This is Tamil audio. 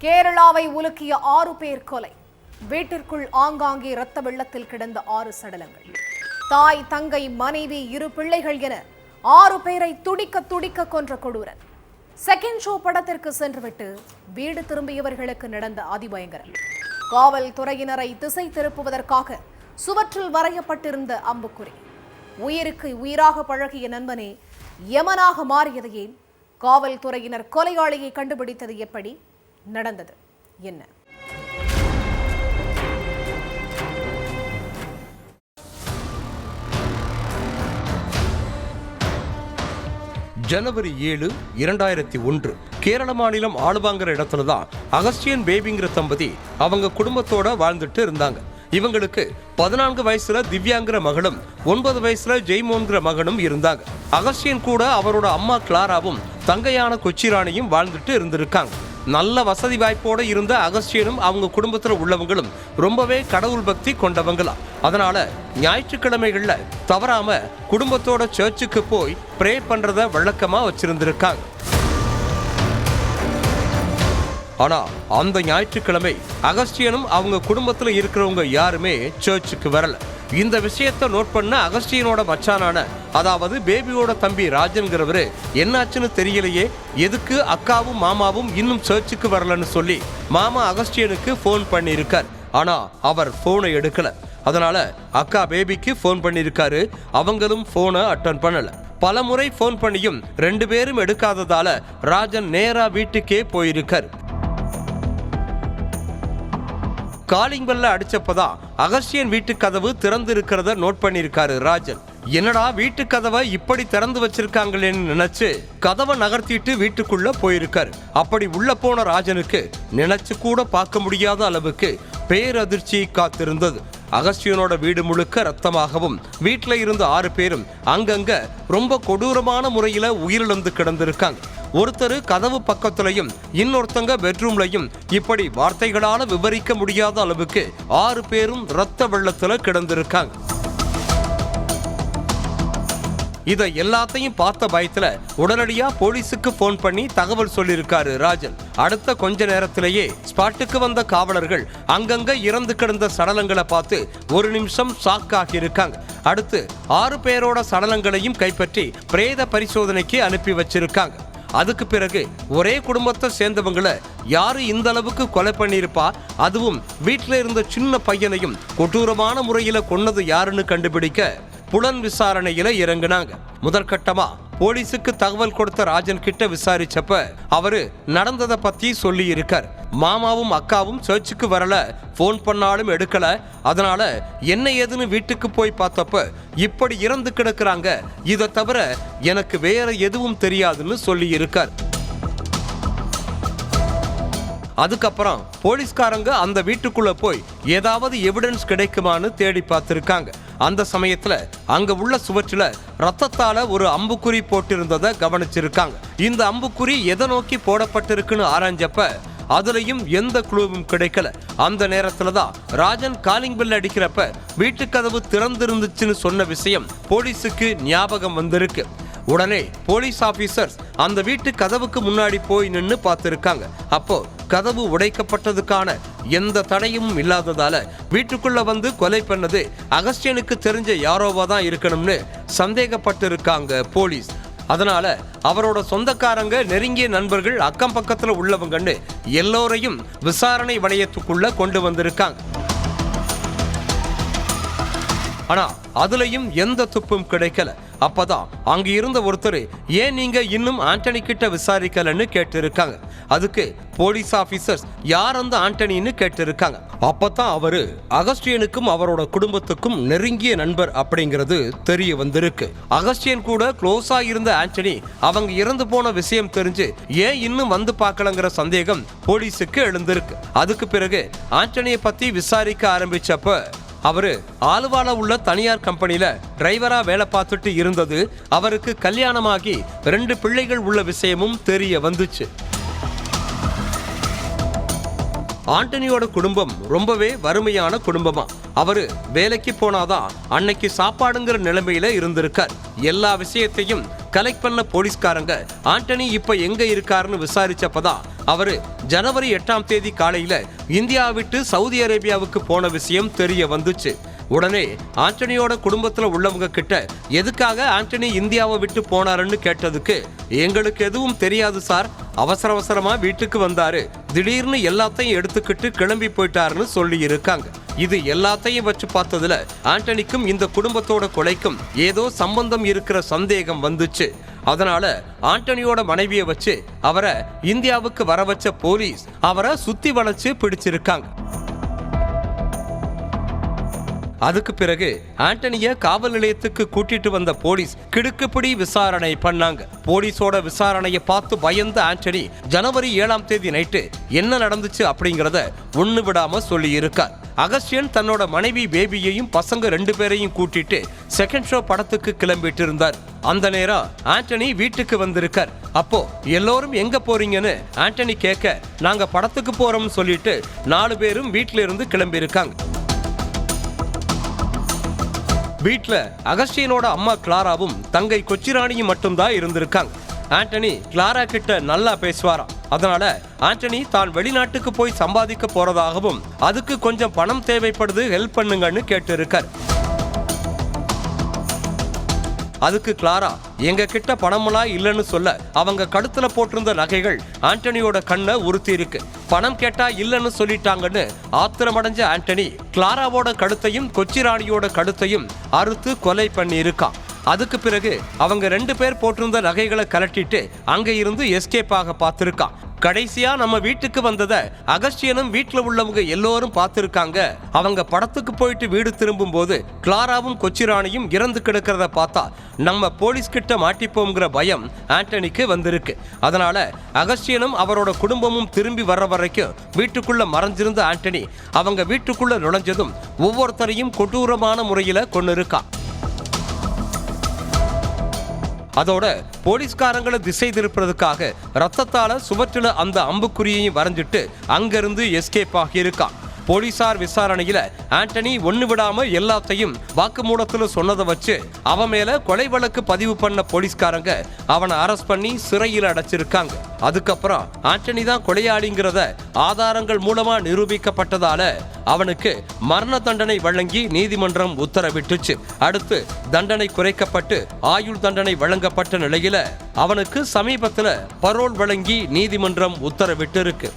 கேரளாவை உலுக்கிய 6 பேர் கொலை. வீட்டிற்குள் ஆங்காங்கே இரத்த வெள்ளத்தில் கிடந்த 6 சடலங்கள். தாய், தங்கை, மனைவி, 2 பிள்ளைகள் என 6 பேரை துடிக்க துடிக்க கொன்ற கொடூரன். செகண்ட் ஷோ படத்திற்கு சென்றுவிட்டு வீடு திரும்பியவர்களுக்கு நடந்த அதிபயங்கரம். காவல்துறையினரை திசை திருப்புவதற்காக சுவற்றில் வரையப்பட்டிருந்த அம்புக்குறி. உயிருக்கு உயிராக பழகிய நண்பனே யமனாக மாறியது ஏன்? காவல்துறையினர் கொலையாளியை கண்டுபிடித்தது எப்படி? நடந்தது என்ன? ஜனவரி 7, 2001 கேரள மாநிலம் ஆளுவாங்கிற இடத்துல தான் அகஸ்டியன் பேபிங்கிற தம்பதி அவங்க குடும்பத்தோட வாழ்ந்துட்டு இருந்தாங்க. இவங்களுக்கு 14 வயசுல திவ்யாங்கிற மகளும் 9 வயசுல ஜெய்மோன்கிற மகனும் இருந்தாங்க. அகஸ்டியன் கூட அவரோட அம்மா கிளாராவும் தங்கையான கொச்சிராணியும் வாழ்ந்துட்டு இருந்திருக்காங்க. நல்ல வசதி வாய்ப்போட இருந்த அகஸ்டியனும் அவங்க குடும்பத்துல உள்ளவங்களும் ரொம்பவே கடவுள் பக்தி கொண்டவங்களா. அதனால ஞாயிற்றுக்கிழமைகள்ல தவறாம குடும்பத்தோட சர்ச்சுக்கு போய் ப்ரே பண்றத வழக்கமா வச்சிருந்திருக்காங்க. ஆனா அந்த ஞாயிற்றுக்கிழமை அகஸ்டியனும் அவங்க குடும்பத்துல இருக்கிறவங்க யாருமே சர்ச்சுக்கு வரல. இந்த விஷயத்தை நோட் பண்ண அகஸ்டியனோட மச்சானான, அதாவது பேபியோட தம்பி ராஜன்கிறவரு, என்னாச்சுன்னு தெரியலையே, எதுக்கு அக்காவும் மாமாவும் இன்னும் சர்ச்சுக்கு வரலன்னு சொல்லி மாமா அகஸ்டியனுக்கு போன் பண்ணியிருக்கார். ஆனா அவர் போனை எடுக்கல. அதனால அக்கா பேபிக்கு போன் பண்ணியிருக்காரு. அவங்களும் போனை அட்டன் பண்ணல. பல முறை போன் பண்ணியும் 2 பேரும் எடுக்காததால ராஜன் நேரா வீட்டுக்கே போயிருக்கார். காலிங் பெல்ல அடிச்சப்பதான் அகஸ்டியன் வீட்டு கதவு திறந்து இருக்கிறத நோட் பண்ணிருக்காரு ராஜன். என்னடா வீட்டு கதவை இப்படி திறந்து வச்சிருக்காங்களேன்னு நினைச்சு கதவை நகர்த்திட்டு வீட்டுக்குள்ள போயிருக்காரு. அப்படி உள்ள போன ராஜனுக்கு நினைச்சு கூட பார்க்க முடியாத அளவுக்கு பேரதிர்ச்சி காத்திருந்தது. அகஸ்டியனோட வீடு முழுக்க ரத்தமாகவும் வீட்டுல இருந்த 6 பேரும் அங்கங்க ரொம்ப கொடூரமான முறையில உயிரிழந்து கிடந்திருக்காங்க. ஒருத்தர் கதவு பக்கத்துலயும் இன்னொருத்தங்க பெட்ரூம்லையும் இப்படி வார்த்தைகளால விவரிக்க முடியாத அளவுக்கு 6 பேரும் ரத்த வெள்ளத்துல கிடந்திருக்காங்க. இதை எல்லாத்தையும் பார்த்த பயத்துல உடனடியா போலீஸுக்கு போன் பண்ணி தகவல் சொல்லியிருக்காரு ராஜன். அடுத்த கொஞ்ச நேரத்திலேயே ஸ்பாட்டுக்கு வந்த காவலர்கள் அங்கங்க இறந்து கிடந்த சடலங்களை பார்த்து ஒரு நிமிஷம் ஷாக் ஆகியிருக்காங்க. அடுத்து 6 பேரோட சடலங்களையும் கைப்பற்றி பிரேத பரிசோதனைக்கு அனுப்பி வச்சிருக்காங்க. அதுக்கு பிறகு ஒரே குடும்பத்தை சேர்ந்தவங்களை யாரு இந்த அளவுக்கு கொலை பண்ணியிருப்பா, அதுவும் வீட்டில இருந்த சின்ன பையனையும் கொடூரமான முறையில கொன்னது யாருன்னு கண்டுபிடிக்க புலன் விசாரணையில இறங்குனாங்க. முதற்கட்டமா போலீஸுக்கு தகவல் கொடுத்த ராஜன் கிட்ட விசாரிச்சப்ப அவரு நடந்ததை பத்தி சொல்லி இருக்கார். மாமாவும் அக்காவும் சர்ச்சுக்கு வரல, போன் பண்ணாலும் எடுக்கல, அதனால என்ன ஏதுன்னு வீட்டுக்கு போய் பார்த்தப்ப இப்படி இறந்து கிடக்குறாங்க, இதை தவிர எனக்கு வேற எதுவும் தெரியாதுன்னு சொல்லி இருக்கார். அதுக்கப்புறம் போலீஸ்காரங்க அந்த வீட்டுக்குள்ள போய் ஏதாவது எவிடன்ஸ் கிடைக்குமான்னு தேடி பார்த்திருக்காங்க. அந்த சமயத்துல அங்க உள்ள சுவற்றில ரத்தத்தால ஒரு அம்புக்குறி போட்டிருந்ததை கவனிச்சிருக்காங்க. இந்த அம்புக்குறி எதை நோக்கி போடப்பட்டிருக்குன்னு ஆராய்ஞ்சப்ப அதுலயும் எந்த குழுவும் கிடைக்கல. அந்த நேரத்துலதான் ராஜன் காலிங் பெல் அடிக்கிறப்ப வீட்டு கதவு திறந்திருந்துச்சுன்னு சொன்ன விஷயம் போலீஸுக்கு ஞாபகம் வந்திருக்கு. உடனே போலீஸ் ஆபீசர்ஸ் அந்த வீட்டு கதவுக்கு முன்னாடி போய் நின்று பார்த்திருக்காங்க. அப்போ கதவு உடைக்கப்பட்டதுக்கான எந்த தடையும் இல்லாததால வீட்டுக்குள்ள வந்து கொலை பண்ணது அகஸ்டியனுக்கு தெரிஞ்ச யாரோவா தான் இருக்கணும்னு சந்தேகப்பட்டிருக்காங்க போலீஸ். அதனால அவரோட சொந்தக்காரங்க, நெருங்கிய நண்பர்கள், அக்கம் பக்கத்துல உள்ளவங்கன்னு எல்லோரையும் விசாரணை வளையத்துக்குள்ள கொண்டு வந்திருக்காங்க. ஆனா அதுலயும் எந்த துப்பும் கிடைக்கல. அப்பதான் அங்க இருந்த ஒருத்தர், ஏன் நீங்க இன்னும் ஆண்டனி கிட்ட விசாரிக்கலன்னு கேட்டிருக்காங்க. அதுக்கு போலீஸ் ஆபீசர்ஸ் யார் அந்த ஆண்டனின்னு கேட்டிருக்காங்க. அப்பதான் அவரு அகஸ்டியனுக்கும் அவரோட குடும்பத்துக்கும் நெருங்கிய நண்பர் அப்படிங்கிறது தெரிய வந்திருக்கு. அகஸ்டியன் கூட க்ளோஸா இருந்த ஆண்டனி அவங்க இறந்து போன விஷயம் தெரிஞ்சு ஏன் இன்னும் வந்து பார்க்கலங்கிற சந்தேகம் போலீஸுக்கு எழுந்திருக்கு. அதுக்கு பிறகு ஆண்டனியை பத்தி விசாரிக்க ஆரம்பிச்சப்ப அவரு ஆலுவால உள்ள தனியார் கம்பெனில டிரைவரா வேலை பார்த்துட்டு இருந்தது, அவருக்கு கல்யாணமாகி 2 பிள்ளைகள் உள்ள விஷயமும் தெரிய வந்துச்சு. ஆண்டனியோட குடும்பம் ரொம்பவே வறுமையான குடும்பமா. அவரு வேலைக்கு போனாதான் அன்னைக்கு சாப்பாடுங்கிற நிலைமையில இருந்திருக்கார். எல்லா விஷயத்தையும் கலெக்ட் பண்ண போலீஸ்காரங்க ஆண்டனி இப்ப எங்க இருக்காருன்னு விசாரிச்சப்பதான் அவரு ஜனவரி 8ஆம் தேதி காலையில இந்தியா விட்டு சவுதி அரேபியாவுக்கு போன விஷயம் தெரிய வந்துச்சு. உடனே ஆண்டனியோட குடும்பத்துல உள்ளவங்க கிட்ட எதுக்காக ஆண்டனி இந்தியாவை விட்டு போனாருன்னு கேட்டதுக்கு, எங்களுக்கு எதுவும் தெரியாது சார், அவசர அவசரமா வீட்டுக்கு வந்தாரு, திடீர்னு எல்லாத்தையும் எடுத்துக்கிட்டு கிளம்பி போயிட்டாருன்னு சொல்லி இருக்காங்க. இது எல்லாத்தையும் வச்சு பார்த்ததுல ஆண்டனிக்கும் இந்த குடும்பத்தோட கொலைக்கும் ஏதோ சம்பந்தம் இருக்கிற சந்தேகம் வந்துச்சு. அதனால ஆண்டனியோட மனைவியை வச்சு அவரை இந்தியாவுக்கு வர வச்ச போலீஸ் அவரை சுத்தி வளைச்சு பிடிச்சிருக்காங்க. அதுக்கு பிறகு ஆண்டனிய காவல் நிலையத்துக்கு கூட்டிட்டு வந்த போலீஸ் கிடுக்குப்பிடி விசாரணை பண்ணாங்க. போலீஸோட விசாரணையை பார்த்து பயந்த ஆண்டனி ஜனவரி 7ஆம் தேதி நைட்டு என்ன நடந்துச்சு அப்படிங்கறத ஒண்ணு விடாம சொல்லி இருக்கார். அகஸ்டியன் தன்னோட மனைவி பேபியையும் பசங்க 2 பேரையும் கூட்டிட்டு செகண்ட் ஷோ படத்துக்கு கிளம்பிட்டு இருந்தார். அந்த நேரம் ஆண்டனி வீட்டுக்கு வந்திருக்கார். அப்போ எல்லோரும் எங்க போறீங்கன்னு ஆண்டனி கேட்க, நாங்க படத்துக்கு போறோம்னு சொல்லிட்டு 4 பேரும் வீட்டுல இருந்து கிளம்பி இருக்காங்க. வீட்டுல அகஸ்டியனோட அம்மா கிளாராவும் தங்கை கொச்சிராணியும் மட்டும்தான் இருந்திருக்காங்க. ஆண்டனி கிளாரா கிட்ட நல்லா பேசுவாராம். அதனால ஆண்டனி தான் வெளிநாட்டுக்கு போய் சம்பாதிக்க போறதாகவும் அதுக்கு கொஞ்சம் பணம் தேவைப்படுது, ஹெல்ப் பண்ணுங்கன்னு கேட்டு இருக்கார். அதுக்கு கிளாரா எங்க கிட்ட பணமெல்லாம் இல்லைன்னு சொல்ல அவங்க கழுத்துல போட்டிருந்த நகைகள் ஆண்டனியோட கண்ணை உறுத்தி இருக்கு. பணம் கேட்டா இல்லைன்னு சொல்லிட்டாங்கன்னு ஆத்திரமடைஞ்ச ஆண்டனி கிளாராவோட கழுத்தையும் கொச்சிராணியோட கழுத்தையும் அறுத்து கொலை பண்ணி இருக்கான். அதுக்கு பிறகு அவங்க 2 பேர் போட்டிருந்த நகைகளை கலட்டிட்டு அங்க இருந்து எஸ்கேப் ஆக பார்த்திருக்கான். கடைசியா நம்ம வீட்டுக்கு வந்தத அகஸ்டியனும் வீட்டுல உள்ளவங்க எல்லோரும் பார்த்திருக்காங்க. அவங்க படத்துக்கு போயிட்டு வீடு திரும்பும் போது கிளாராவும் கொச்சிராணியும் இறந்து கிடக்கிறத பார்த்தா நம்ம போலீஸ் கிட்ட மாட்டிப்போங்கிற பயம் ஆண்டனிக்கு வந்திருக்கு. அதனால அகஸ்டியனும் அவரோட குடும்பமும் திரும்பி வர்ற வரைக்கும் வீட்டுக்குள்ள மறைஞ்சிருந்த ஆண்டனி அவங்க வீட்டுக்குள்ள நுழைஞ்சதும் ஒவ்வொருத்தரையும் கொடூரமான முறையில கொண்டு இருக்கான். அதோட போலீஸ்காரங்களை திசை திருப்புறதுக்காக ரத்தத்தால சுவற்றில அந்த அம்புக்குறியையும் வரைஞ்சிட்டு அங்கிருந்து எஸ்கேப் ஆகியிருக்கான். போலீசார் விசாரணையில ஆண்டனி ஒண்ணு விடாம எல்லாத்தையும் வாக்குமூலத்துல சொன்னதை வச்சு அவன் மேல கொலை வழக்கு பதிவு பண்ண போலீஸ்காரங்க அவனை அரெஸ்ட் பண்ணி சிறையில் அடைச்சிருக்காங்க. அதுக்கப்புறம் ஆண்டனி தான் கொலையாளிங்கிறத ஆதாரங்கள் மூலமா நிரூபிக்கப்பட்டதால அவனுக்கு மரண தண்டனை வழங்கி நீதிமன்றம் உத்தரவிட்டுச்சு. அடுத்து தண்டனை குறைக்கப்பட்டு ஆயுள் தண்டனை வழங்கப்பட்ட நிலையில அவனுக்கு சமீபத்துல பரோல் வழங்கி நீதிமன்றம் உத்தரவிட்டு இருக்கு.